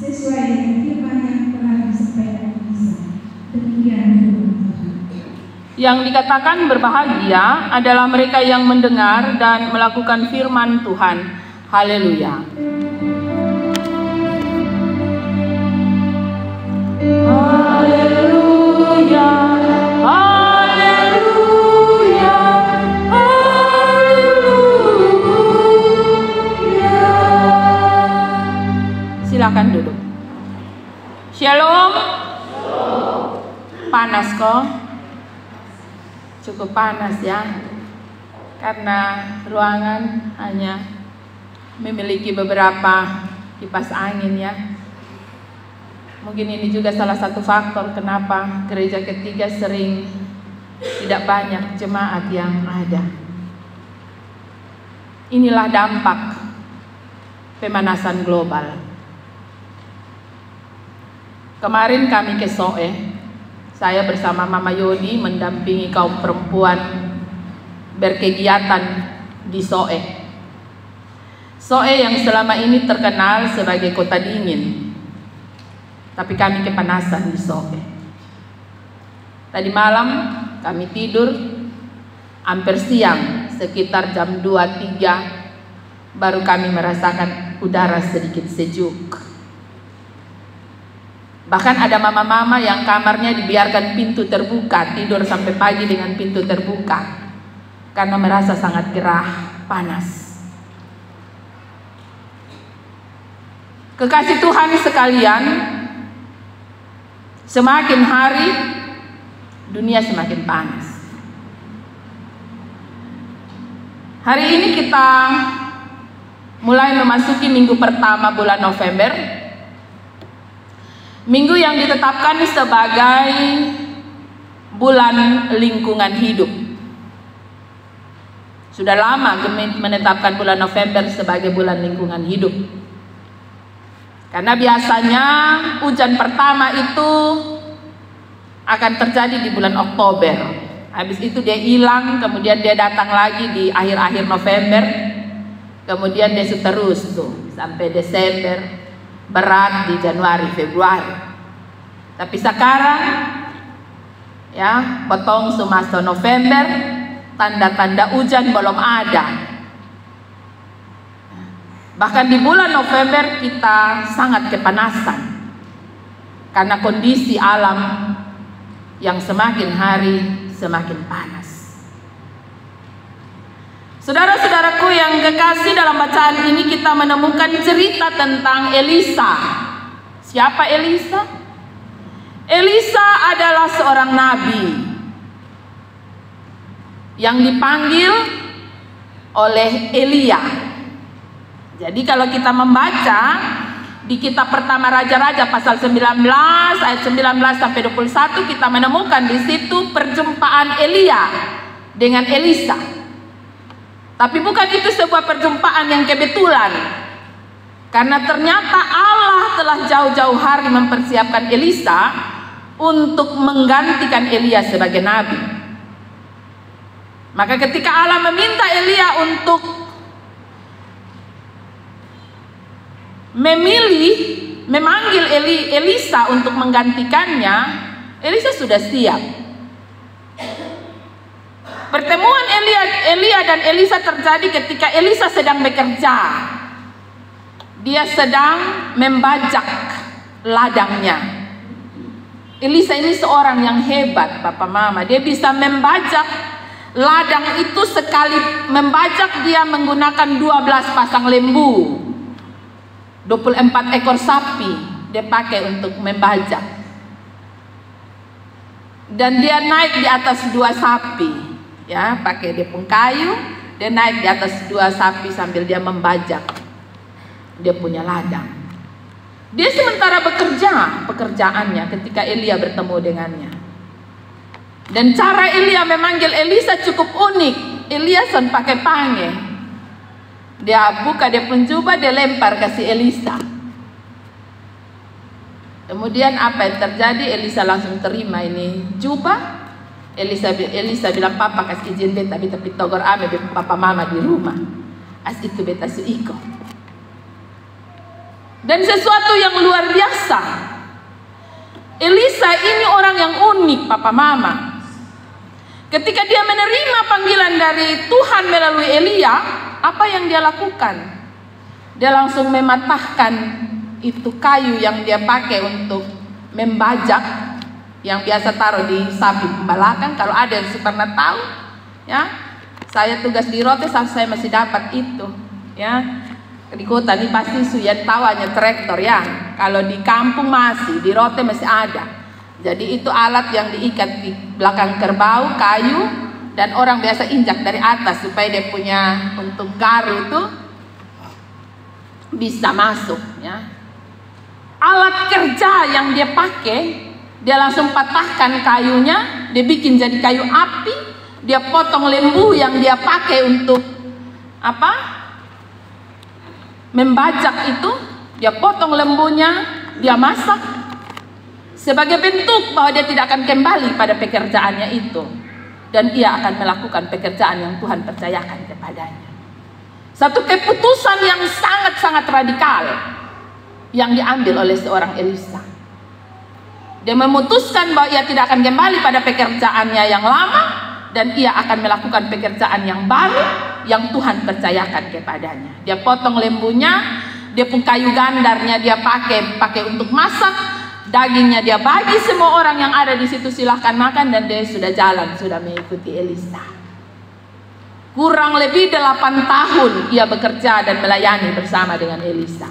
sesuai dengan firman yang telah disampaikan Isa. Demikian firman Tuhan. Yang dikatakan berbahagia adalah mereka yang mendengar dan melakukan firman Tuhan. Haleluya. Haleluya. Haleluya. Haleluya. Silakan duduk. Shalom. Panas kok? Cukup panas ya, karena ruangan hanya memiliki beberapa kipas angin ya. Mungkin ini juga salah satu faktor kenapa gereja ketiga sering tidak banyak jemaat yang ada. Inilah dampak pemanasan global. Kemarin kami ke Soe. Saya bersama Mama Yodi mendampingi kaum perempuan berkegiatan di Soe. Soe yang selama ini terkenal sebagai kota dingin, tapi kami kepanasan di Soe. Tadi malam kami tidur hampir siang, sekitar jam 2-3 baru kami merasakan udara sedikit sejuk. Bahkan ada mama-mama yang kamarnya dibiarkan pintu terbuka, tidur sampai pagi dengan pintu terbuka karena merasa sangat gerah, panas. Kekasih Tuhan sekalian, semakin hari dunia semakin panas. Hari ini kita mulai memasuki minggu pertama bulan November. Minggu yang ditetapkan sebagai bulan lingkungan hidup. Sudah lama menetapkan bulan November sebagai bulan lingkungan hidup. Karena biasanya hujan pertama itu akan terjadi di bulan Oktober. Habis itu dia hilang, kemudian dia datang lagi di akhir-akhir November. Kemudian dia seterus tuh sampai Desember. Berat di Januari, Februari. Tapi sekarang ya, potong semasa November, tanda-tanda hujan belum ada. Bahkan di bulan November kita sangat kepanasan karena kondisi alam yang semakin hari semakin panas. Saudara-saudaraku yang kekasih, dalam bacaan ini kita menemukan cerita tentang Elisa. Siapa Elisa? Elisa adalah seorang nabi yang dipanggil oleh Elia. Jadi kalau kita membaca di kitab pertama Raja-Raja pasal 19 ayat 19 sampai 21, kita menemukan di situ perjumpaan Elia dengan Elisa. Tapi bukan itu sebuah perjumpaan yang kebetulan, karena ternyata Allah telah jauh-jauh hari mempersiapkan Elisa untuk menggantikan Elia sebagai nabi. Maka ketika Allah meminta Elia untuk memanggil Elisa untuk menggantikannya, Elisa sudah siap. Pertemuan Elia dan Elisa terjadi ketika Elisa sedang bekerja. Dia sedang membajak ladangnya. Elisa ini seorang yang hebat, Papa Mama. Dia bisa membajak ladang itu, sekali membajak dia menggunakan 12 pasang lembu. 24 ekor sapi dia pakai untuk membajak. Dan dia naik di atas 2 sapi. Ya, pakai depung kayu, dia naik di atas 2 sapi sambil dia membajak dia punya ladang. Dia sementara bekerja pekerjaannya ketika Elia bertemu dengannya. Dan cara Elia memanggil Elisa cukup unik. Elia son pakai pange. Dia buka dia pun jubah, dia lempar kasih Elisa. Kemudian apa yang terjadi? Elisa langsung terima ini jubah. Elisa bilang, papa kasih izin beta pitogor ame papa mama di rumah. As itu beta suiko. Dan sesuatu yang luar biasa, Elisa ini orang yang unik, papa mama. Ketika dia menerima panggilan dari Tuhan melalui Elia, apa yang dia lakukan? Dia langsung mematahkan itu kayu yang dia pakai untuk membajak, yang biasa taruh di sapi pembalakan. Kalau ada yang pernah tahu, ya, saya tugas di Rote, saya masih dapat itu, ya. Di kota ini pasti sudah tahu hanya traktor, ya. Kalau di kampung masih, di Rote masih ada. Jadi itu alat yang diikat di belakang kerbau, kayu, dan orang biasa injak dari atas supaya dia punya untuk garu itu bisa masuk, ya. Alat kerja yang dia pakai, dia langsung patahkan kayunya, dia bikin jadi kayu api, dia potong lembu yang dia pakai untuk apa? Membajak itu, dia potong lembunya, dia masak sebagai bentuk bahwa dia tidak akan kembali pada pekerjaannya itu, dan ia akan melakukan pekerjaan yang Tuhan percayakan kepadanya. Satu keputusan yang sangat-sangat radikal yang diambil oleh seorang Elisa. Dia memutuskan bahwa ia tidak akan kembali pada pekerjaannya yang lama, dan ia akan melakukan pekerjaan yang baru yang Tuhan percayakan kepadanya. Dia potong lembunya, dia pun kayu gandarnya dia pakai untuk masak, dagingnya dia bagi semua orang yang ada di situ, silahkan makan, dan dia sudah jalan, sudah mengikuti Elisa. Kurang lebih 8 tahun ia bekerja dan melayani bersama dengan Elisa.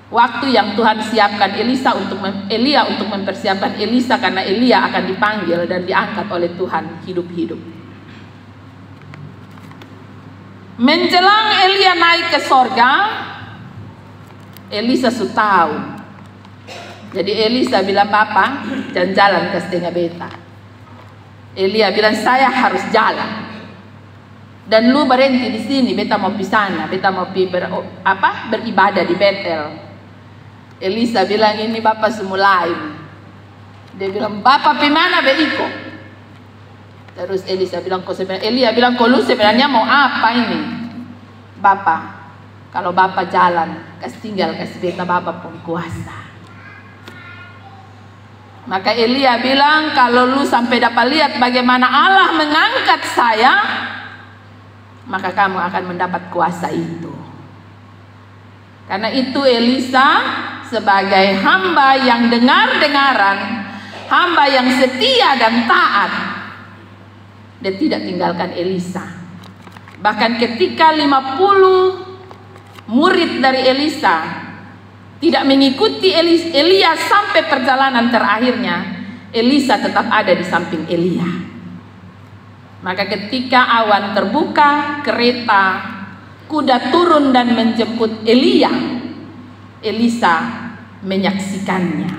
Waktu yang Tuhan siapkan Elia untuk mempersiapkan Elisa, karena Elia akan dipanggil dan diangkat oleh Tuhan hidup-hidup. Menjelang Elia naik ke sorga, Elisa sudah tahu. Jadi Elisa bilang, "Papa, jalan-jalan ke setengah beta." Elia bilang, "Saya harus jalan. Dan lu berhenti di sini, beta mau pergi sana, beta mau pergi beribadah di Betel." Elisa bilang, "Ini Bapak semulai." Dia bilang, "Bapak pergi mana beiko?" Terus Elia bilang, "Kau lu sebenarnya mau apa ini?" "Bapak, kalau Bapak jalan, kasih tinggal kasih beta Bapak pun kuasa." Maka Elia bilang, "Kalau lu sampai dapat lihat bagaimana Allah mengangkat saya, maka kamu akan mendapat kuasa itu." Karena itu Elisa sebagai hamba yang dengar-dengaran, hamba yang setia dan taat, dia tidak tinggalkan Elisa. Bahkan ketika 50 murid dari Elisa tidak mengikuti Elia sampai perjalanan terakhirnya, Elisa tetap ada di samping Elia. Maka ketika awan terbuka, kereta, kuda turun dan menjemput Elia, Elisa menyaksikannya.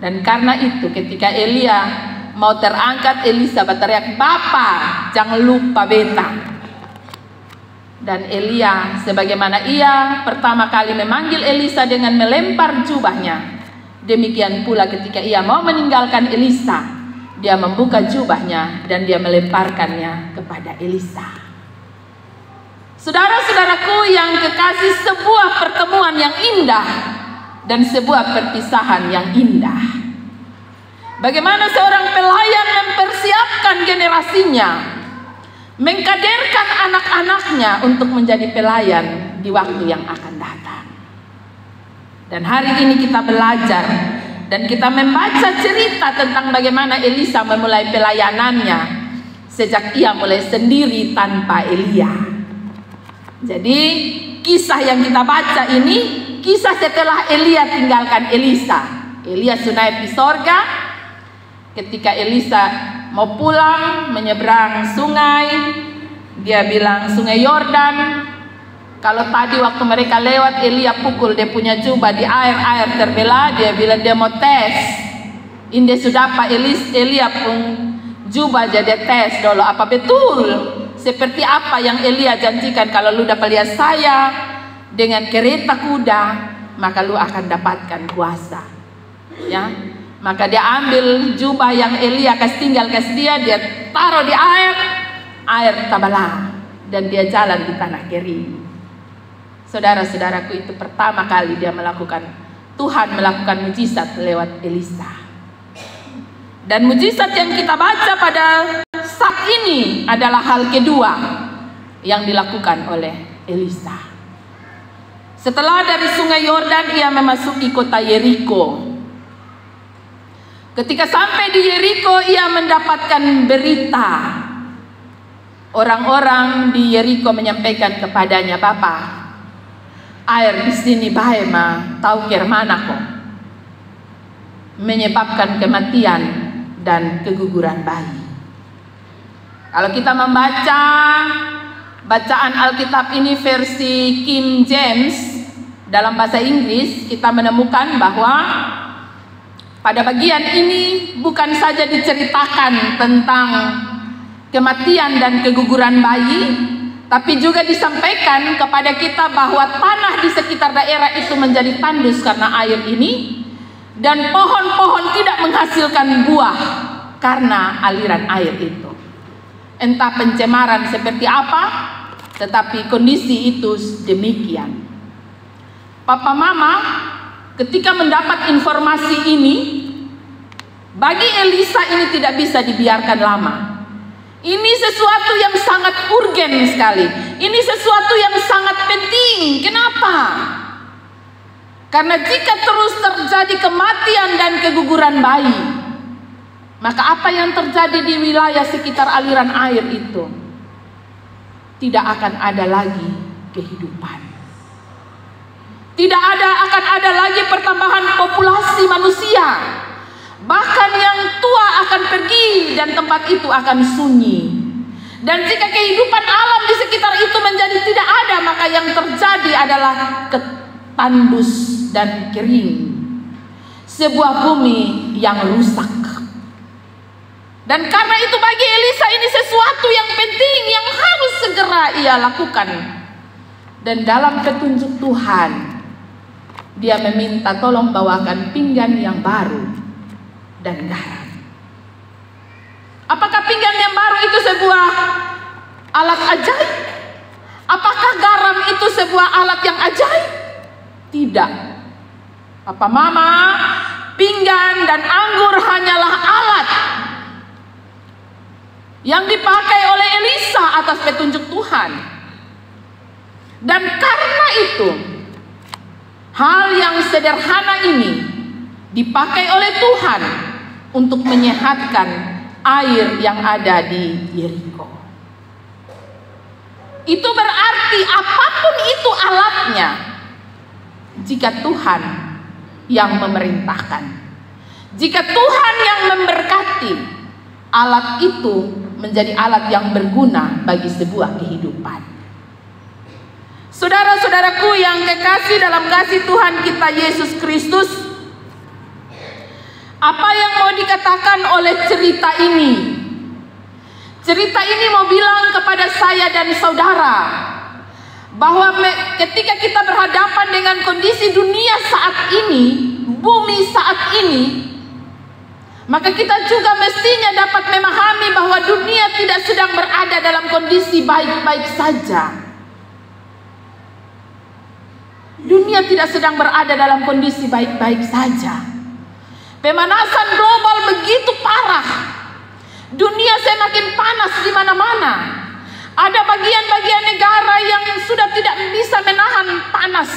Dan karena itu ketika Elia mau terangkat, Elisa berteriak, "Bapak, jangan lupa beta." Dan Elia, sebagaimana ia pertama kali memanggil Elisa dengan melempar jubahnya, demikian pula ketika ia mau meninggalkan Elisa, dia membuka jubahnya dan dia melemparkannya kepada Elisa. Saudara-saudaraku yang kekasih, sebuah pertemuan yang indah dan sebuah perpisahan yang indah. Bagaimana seorang pelayan mempersiapkan generasinya, mengkaderkan anak-anaknya untuk menjadi pelayan di waktu yang akan datang. Dan hari ini kita belajar dan kita membaca cerita tentang bagaimana Elisa memulai pelayanannya sejak ia mulai sendiri tanpa Elia. Jadi kisah yang kita baca ini kisah setelah Elia tinggalkan Elisa. Elia sudah naik di sorga. Ketika Elisa mau pulang menyeberang sungai, dia bilang, "Sungai Yordan." Kalau tadi waktu mereka lewat, Elia pukul dia punya jubah di air terbelah, dia bilang dia mau tes. Ini sudah Pak Elia pun jubah jadi tes dulu, apa betul seperti apa yang Elia janjikan, kalau lu dapat lihat saya dengan kereta kuda, maka lu akan dapatkan kuasa. Ya, maka dia ambil jubah yang Elia kasih dia taruh di air tabalah, dan dia jalan di tanah kering. Saudara-saudaraku, itu pertama kali Tuhan melakukan mujizat lewat Elisa. Dan mujizat yang kita baca pada saat ini adalah hal kedua yang dilakukan oleh Elisa. Setelah dari sungai Yordan, ia memasuki kota Yeriko. Ketika sampai di Yeriko, ia mendapatkan berita. Orang-orang di Yeriko menyampaikan kepadanya, "Bapak, air di sini bae mah tahu kermana kok, menyebabkan kematian dan keguguran bayi." Kalau kita membaca bacaan Alkitab ini versi King James dalam bahasa Inggris, kita menemukan bahwa pada bagian ini bukan saja diceritakan tentang kematian dan keguguran bayi, tapi juga disampaikan kepada kita bahwa tanah di sekitar daerah itu menjadi tandus karena air ini, dan pohon-pohon tidak menghasilkan buah karena aliran air itu. Entah pencemaran seperti apa, tetapi kondisi itu demikian. Papa Mama ketika mendapat informasi ini, bagi Elisa ini tidak bisa dibiarkan lama. Ini sesuatu yang sangat urgen sekali. Ini sesuatu yang sangat penting. Kenapa? Karena jika terus terjadi kematian dan keguguran bayi, maka apa yang terjadi di wilayah sekitar aliran air itu tidak akan ada lagi kehidupan. Tidak akan ada lagi pertambahan populasi manusia. Bahkan yang tua akan pergi dan tempat itu akan sunyi. Dan jika kehidupan alam di sekitar itu menjadi tidak ada, maka yang terjadi adalah tandus dan kering. Sebuah bumi yang rusak. Dan karena itu bagi Elisa ini sesuatu yang penting yang harus segera ia lakukan. Dan dalam petunjuk Tuhan, dia meminta tolong bawakan pinggan yang baru dan garam. Apakah pinggan yang baru itu sebuah alat ajaib? Apakah garam itu sebuah alat yang ajaib? Tidak. Papa Mama, pinggan dan anggur hanyalah alat yang dipakai oleh Elisa atas petunjuk Tuhan. Dan karena itu, hal yang sederhana ini dipakai oleh Tuhan untuk menyehatkan air yang ada di Yeriko. Itu berarti apapun itu alatnya, jika Tuhan yang memerintahkan, jika Tuhan yang memberkati, alat itu menjadi alat yang berguna bagi sebuah kehidupan. Saudara-saudaraku yang kekasih dalam kasih Tuhan kita Yesus Kristus, apa yang mau dikatakan oleh cerita ini? Cerita ini mau bilang kepada saya dan saudara bahwa ketika kita berhadapan dengan kondisi dunia saat ini, bumi saat ini, maka kita juga mestinya dapat memahami bahwa dunia tidak sedang berada dalam kondisi baik-baik saja. Dunia tidak sedang berada dalam kondisi baik-baik saja. Pemanasan global begitu parah. Dunia semakin panas di mana-mana. Ada bagian-bagian negara yang sudah tidak bisa menahan panas.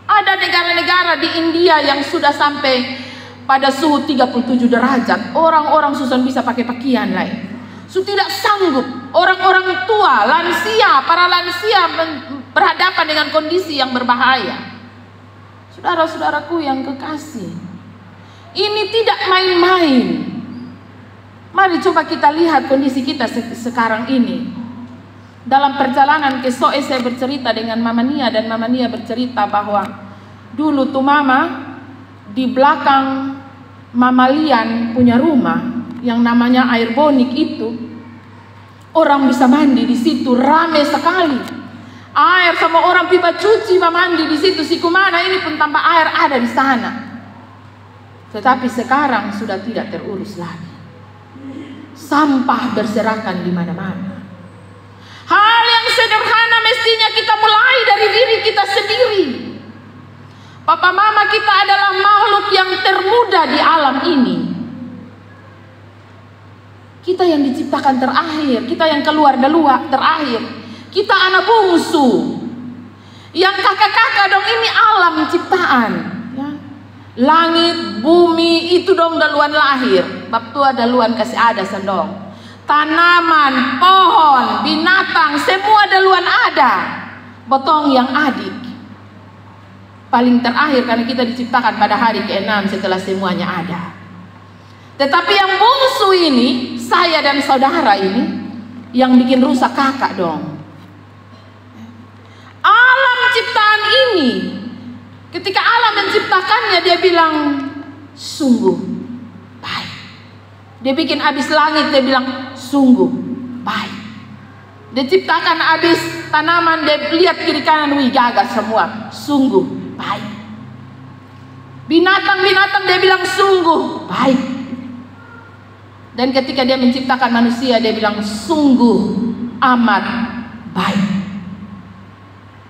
Ada negara-negara di India yang sudah sampai pada suhu 37 derajat. Orang-orang susah bisa pakai pakaian lain. Sudah tidak sanggup. Orang-orang tua, lansia, para lansia berhadapan dengan kondisi yang berbahaya. Saudara-saudaraku yang kekasih, ini tidak main-main. Mari coba kita lihat kondisi kita sekarang ini. Dalam perjalanan ke Soe saya bercerita dengan Mama Nia, dan Mama Nia bercerita bahwa dulu tuh Mama di belakang Mama Lian punya rumah yang namanya air bonik itu, orang bisa mandi di situ, rame sekali. Air sama orang pipa cuci mandi di situ. Sikumana ini pun tanpa air ada di sana. Tetapi sekarang sudah tidak terurus lagi. Sampah berserakan di mana-mana. Hal yang sederhana mestinya kita mulai dari diri kita Papa mama kita adalah makhluk yang termuda di alam ini. Kita yang diciptakan terakhir, kita yang keluar terakhir. Kita anak bungsu. Yang kakak-kakak dong ini alam ciptaan. Ya. Langit, bumi itu dong daluan lahir. Bab tua daluan kasih ada sendong. Tanaman, pohon, binatang, semua daluan ada. Botong yang adik. Paling terakhir karena kita diciptakan pada hari ke-6 setelah semuanya ada. Tetapi yang bungsu ini, saya dan saudara ini, yang bikin rusak kakak dong. Alam ciptaan ini, ketika alam menciptakannya, dia bilang sungguh baik. Dia bikin habis langit, dia bilang sungguh baik. Dia ciptakan habis tanaman, dia lihat kiri kanan, wih gagas semua, sungguh baik. Binatang-binatang dia bilang sungguh baik. Dan ketika dia menciptakan manusia, dia bilang sungguh amat baik.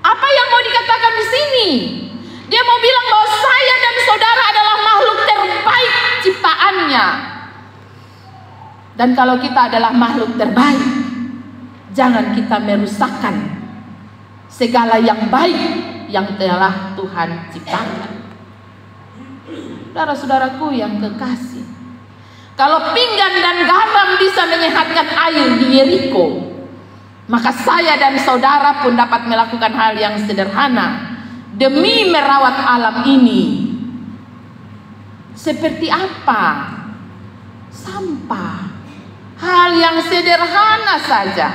Apa yang mau dikatakan di sini? Dia mau bilang bahwa saya dan saudara adalah makhluk terbaik ciptaannya. Dan kalau kita adalah makhluk terbaik, jangan kita merusakkan segala yang baik yang telah Tuhan ciptakan. Saudara-saudaraku yang kekasih, kalau pinggan dan garam bisa menyehatkan air di Yeriko, maka saya dan saudara pun dapat melakukan hal yang sederhana demi merawat alam ini. Seperti apa? Sampah. Hal yang sederhana saja.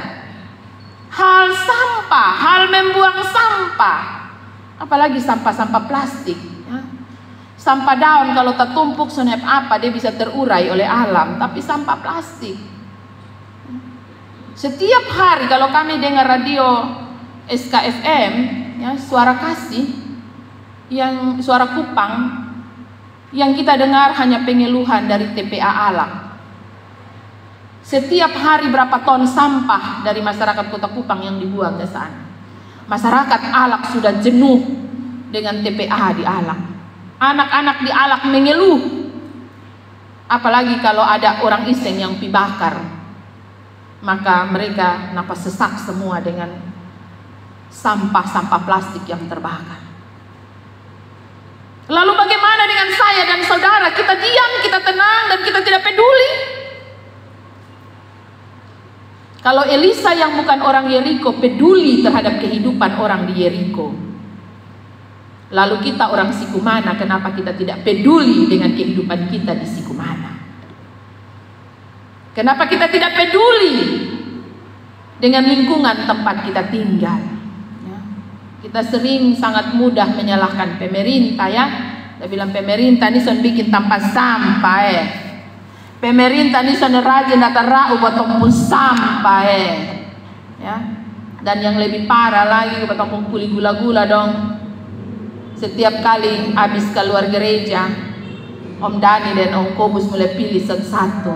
Hal sampah, hal membuang sampah. Apalagi sampah-sampah plastik. Ya. Sampah daun kalau tertumpuk senep apa dia bisa terurai oleh alam. Tapi sampah plastik. Setiap hari kalau kami dengar radio SKFM, ya, suara kasih, yang suara Kupang, yang kita dengar hanya pengeluhan dari TPA Alak. Setiap hari berapa ton sampah dari masyarakat Kota Kupang yang dibuang ke sana. Masyarakat Alak sudah jenuh dengan TPA di Alak. Anak-anak di Alak mengeluh. Apalagi kalau ada orang iseng yang pi bakar, maka mereka napas sesak semua dengan sampah-sampah plastik yang terbakar. Lalu bagaimana dengan saya dan saudara? Kita diam, kita tenang, dan kita tidak peduli. Kalau Elisa yang bukan orang Yeriko peduli terhadap kehidupan orang di Yeriko, lalu kita orang Sikumana, kenapa kita tidak peduli dengan kehidupan kita di Sikumana? Kenapa kita tidak peduli dengan lingkungan tempat kita tinggal? Ya. Kita sering sangat mudah menyalahkan pemerintah, ya. Kita bilang pemerintah ini sudah bikin tempat sampah, Pemerintah ini sudah rajin datang rau potong pun sampah, ya. Dan yang lebih parah lagi, potong kuli gula-gula dong. Setiap kali habis keluar gereja, Om Dani dan Om Kobus mulai pilih satu-satu.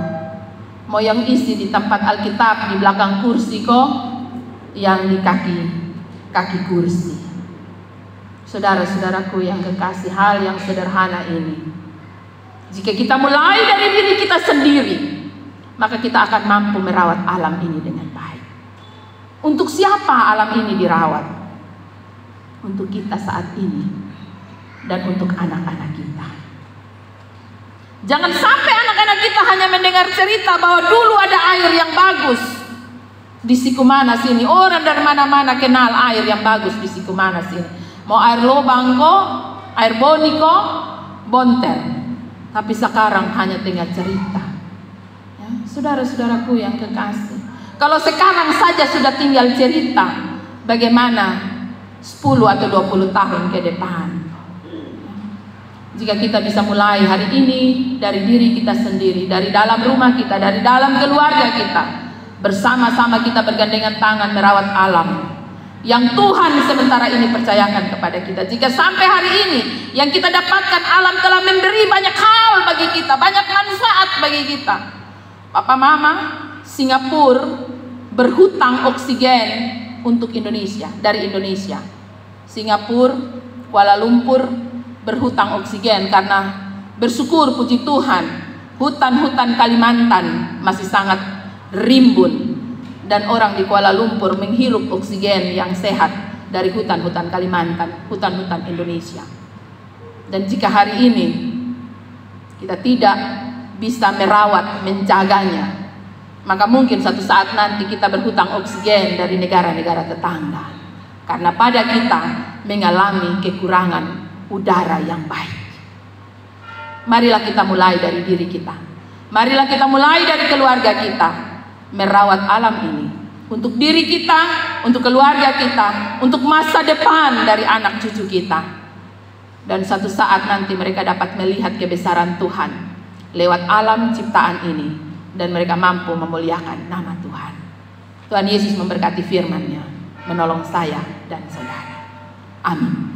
Mau yang isi di tempat Alkitab di belakang kursi kok, yang di kaki kursi. Saudara-saudaraku yang kekasih, hal yang sederhana ini, jika kita mulai dari diri kita sendiri, maka kita akan mampu merawat alam ini dengan baik. Untuk siapa alam ini dirawat? Untuk kita saat ini dan untuk anak-anak kita. Jangan sampai anak-anak kita hanya mendengar cerita bahwa dulu ada air yang bagus di Sikumana sini. Orang dari mana-mana kenal air yang bagus di Sikumana sini. Mau air lobang kok, air boni kok, bonter. Tapi sekarang hanya tinggal cerita. Ya, saudara-saudaraku yang kekasih, kalau sekarang saja sudah tinggal cerita, bagaimana 10 atau 20 tahun ke depan? Jika kita bisa mulai hari ini dari diri kita sendiri, dari dalam rumah kita, dari dalam keluarga kita, bersama-sama kita bergandengan tangan merawat alam yang Tuhan sementara ini percayakan kepada kita. Jika sampai hari ini yang kita dapatkan, alam telah memberi banyak hal bagi kita, banyak manfaat bagi kita. Papa Mama, Singapura berhutang oksigen untuk Indonesia, dari Indonesia. Singapura, Kuala Lumpur berhutang oksigen karena bersyukur puji Tuhan hutan-hutan Kalimantan masih sangat rimbun dan orang di Kuala Lumpur menghirup oksigen yang sehat dari hutan-hutan Kalimantan, hutan-hutan Indonesia. Dan jika hari ini kita tidak bisa merawat, menjaganya, maka mungkin suatu saat nanti kita berhutang oksigen dari negara-negara tetangga, karena pada kita mengalami kekurangan udara yang baik. Marilah kita mulai dari diri kita. Marilah kita mulai dari keluarga kita, merawat alam ini untuk diri kita, untuk keluarga kita, untuk masa depan dari anak cucu kita. Dan suatu saat nanti mereka dapat melihat kebesaran Tuhan lewat alam ciptaan ini, dan mereka mampu memuliakan nama Tuhan. Tuhan Yesus memberkati firman-Nya, menolong saya dan saudara. Amin.